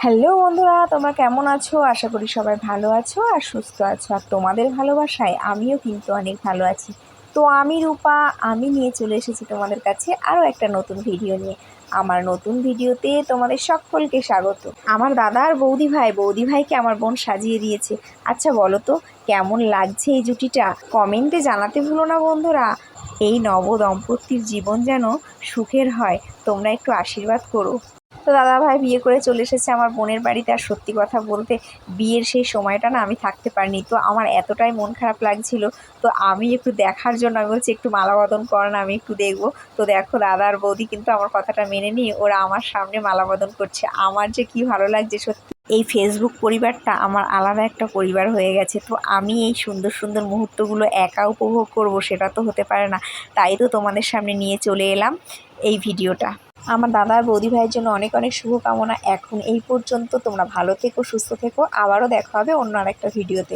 Hello বন্ধুরা, তোমরা কেমন আছো? আশা করি সবাই ভালো আছো আর সুস্থ আছো। আর তোমাদের ভালোবাসায় আমিও কিন্তু অনেক ভালো আছি। তো আমি রূপা, আমি নিয়ে চলে এসেছি তোমাদের কাছে আরও একটা নতুন ভিডিও নিয়ে। আমার নতুন ভিডিওতে তোমাদের সকলকে স্বাগত। আমার দাদা আর বৌদি ভাইকে আমার বোন সাজিয়ে দিয়েছে। আচ্ছা বলো তো, কেমন লাগছে এই জুটিটা? কমেন্টে জানাতে ভুলো না বন্ধুরা। এই নব দম্পতির জীবন যেন সুখের হয়, তোমরা একটু আশীর্বাদ করো। তো দাদাভাই বিয়ে করে চলে এসেছে আমার বোনের বাড়িতে। আর সত্যি কথা বলতে, বিয়ের সেই সময়টা না আমি থাকতে পারিনি। তো আমার এতটাই মন খারাপ লাগছিল। তো আমি একটু দেখার জন্য আমি বলছি একটু মালা বদল করো না, আমি একটু দেখবো। তো দেখো, দাদা আর বৌদি কিন্তু আমার কথাটা মেনে নিয়ে ওরা আমার সামনে মালা বদল করছে। আমার যে কি ভালো লাগছে সত্যি। এই ফেসবুক পরিবারটা আমার আলাদা একটা পরিবার হয়ে গেছে। তো আমি এই সুন্দর সুন্দর মুহূর্তগুলো একা উপভোগ করব সেটা তো হতে পারে না। তাই তো তোমাদের সামনে নিয়ে চলে এলাম এই ভিডিওটা। আমার দাদা আর বৌদি ভাইয়ের জন্য অনেক অনেক শুভকামনা। এখন এই পর্যন্ত, তোমরা ভালো থেকো, সুস্থ থেকো। আবারও দেখা হবে অন্য আরেকটা ভিডিওতে।